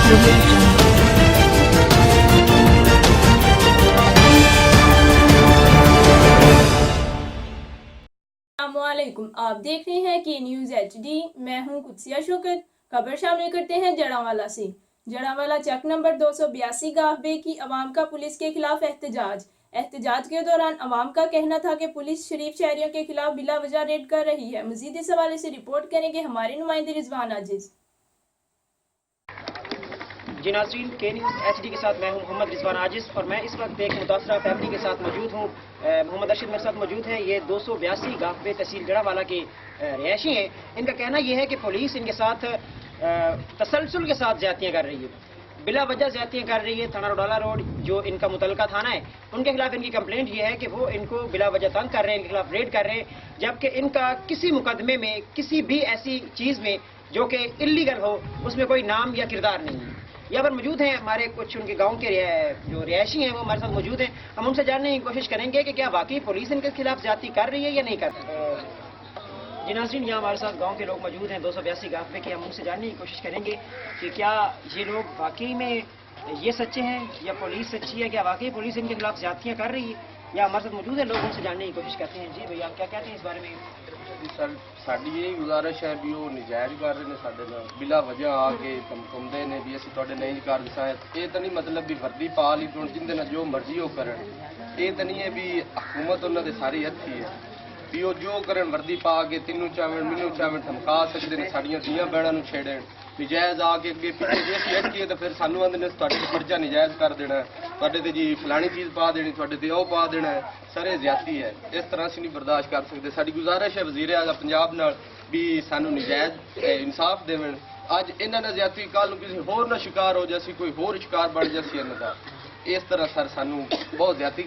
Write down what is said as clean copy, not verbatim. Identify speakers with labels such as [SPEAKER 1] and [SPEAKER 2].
[SPEAKER 1] अस्सलामुअलैकुम, आप देख रहे हैं कि न्यूज़ HD। मैं हूं कुदसिया शौकत। खबर शामिल करते हैं जड़ांवाला से। जड़ांवाला चक नंबर 282 गाहबे की अवाम का पुलिस के खिलाफ एहतजाज के दौरान अवाम का कहना था कि पुलिस शरीफ शहरियों के खिलाफ बिला वजह रेड कर रही है। मजीद इस हवाले से रिपोर्ट करेंगे हमारे नुमाइंदे रिजवान आजिज।
[SPEAKER 2] जी नाज़रीन, के न्यूज़ HD के साथ मैं हूं मोहम्मद रिजवान आजिज और मैं इस वक्त एक मुतासरा फैमिली के साथ मौजूद हूं। मोहम्मद अरशद मेरे साथ मौजूद हैं। ये 282 गाहबे तहसील जड़ांवाला के रिहायशी हैं। इनका कहना यह है कि पुलिस इनके साथ तसलसल के साथ ज्यादतियाँ कर रही है, बिला वजह ज्यादतियाँ कर रही है। थाना रोडाला रोड जो इनका मुतलका थाना है, उनके खिलाफ इनकी कंप्लेंट ये है कि वो इनको बिला वजह तंग कर रहे हैं, इनके खिलाफ रेड कर रहे हैं, जबकि इनका किसी मुकदमे में किसी भी ऐसी चीज़ में जो कि इलीगल हो उसमें कोई नाम या किरदार नहीं है। यहाँ पर मौजूद हैं हमारे कुछ उनके गांव के जो रिहायशी हैं, वो हमारे साथ मौजूद हैं। हम उनसे जानने की कोशिश करेंगे कि क्या वाकई पुलिस इनके खिलाफ ज्यादती कर रही है या नहीं कर रही। जी नाज़रीन, यहाँ हमारे साथ गांव के लोग मौजूद हैं 282 गाहबे के। हम उनसे जानने की कोशिश करेंगे कि क्या ये लोग वाकई में ये सच्चे हैं या पुलिस सच्ची है, क्या वाकई पुलिस इनके खिलाफ ज्यादतियाँ कर रही है। या हमारे साथ मौजूद है लोग, उनसे जानने की कोशिश करते हैं। जी भैया, आप क्या कहते हैं इस बारे में।
[SPEAKER 3] ਸਾਡੀ ਇਹ ਗੁਜ਼ਾਰਿਸ਼ ਹੈ ਵੀ ਉਹ ਨਜਾਇਜ਼ ਕਰ ਰਹੇ ਨੇ ਸਾਡੇ ਨਾਲ, ਬਿਲਾ ਵਜ੍ਹਾ ਆ ਕੇ ਧਮਕਾਉਂਦੇ ਨੇ ਵੀ ਅਸੀਂ ਤੁਹਾਡੇ ਨਹੀਂ ਕਰ ਦਿਸਾਂ। ਇਹ ਤਾਂ ਨਹੀਂ ਮਤਲਬ ਵੀ ਵਰਦੀ ਪਾ ਲਈ ਹੁਣ ਜਿੰਦੇ ਨਾਲ ਜੋ ਮਰਜ਼ੀ ਉਹ ਕਰਨ। ਇਹ ਤਾਂ ਨਹੀਂ ਹੈ ਵੀ ਹਕੂਮਤ ਉਹਨਾਂ ਦੇ ਸਾਰੀ ਹੱਥੀ ਹੈ ਵੀ ਉਹ ਜੋ ਕਰਨ ਵਰਦੀ ਪਾ ਕੇ ਤੈਨੂੰ ਚਾਵਣ ਮੈਨੂੰ ਚਾਵਣ ਧਮਕਾ ਸਕਦੇ ਨੇ, ਸਾਡੀਆਂ ਧੀਆਂ ਭੈਣਾਂ ਨੂੰ ਛੇੜਨ ਨਜਾਇਜ਼ ਆ ਕੇ ਅੱਗੇ ਪਿੱਛੇ ਜੇ ਅਸੀਂ ਅਟਕੀਏ ਤਾਂ ਫਿਰ ਸਾਨੂੰ ਆਂਦੇ ਨੇ ਤੁਹਾਡੇ ਤੇ ਪਰਚਾ ਨਜਾਇਜ਼ ਕਰ ਦੇਣਾ, ਤੁਹਾਡੇ ਤੇ ਜੀ ਫਲਾਣੀ ਚੀਜ਼ ਪਾ ਦੇਣੀ, ਤੁਹਾਡੇ ਤੇ ਉਹ ਪਾ ਦੇਣਾ। ਸਾਰੇ ਜ਼ਿਆਦਤੀ ਹੈ, ਇਸ ਤਰ੍ਹਾਂ ਅਸੀਂ ਨਹੀਂ ਬਰਦਾਸ਼ਤ ਕਰ ਸਕਦੇ। ਸਾਡੀ ਗੁਜ਼ਾਰਿਸ਼ ਹੈ ਵਜ਼ੀਰ ਆਜ਼ਮ ਪੰਜਾਬ ਨਾਲ ਵੀ ਸਾਨੂੰ ਨਜਾਇਜ਼ ਇਨਸਾਫ ਦੇਵਣ। ਅੱਜ ਇਹਨਾਂ ਨਾਲ ਜ਼ਿਆਦਤੀ, ਕੱਲ੍ਹ ਨੂੰ ਕਿਸੇ ਹੋਰ ਨਾ ਸ਼ਿਕਾਰ ਹੋ ਜਾਸੀ, ਕੋਈ ਹੋਰ ਸ਼ਿਕਾਰ ਬਣ ਜਾਸੀ ਇਹਨਾਂ ਦਾ। ਇਸ ਤਰ੍ਹਾਂ ਸਰ ਸਾਨੂੰ ਬਹੁਤ ਜ਼ਿਆਦਤੀ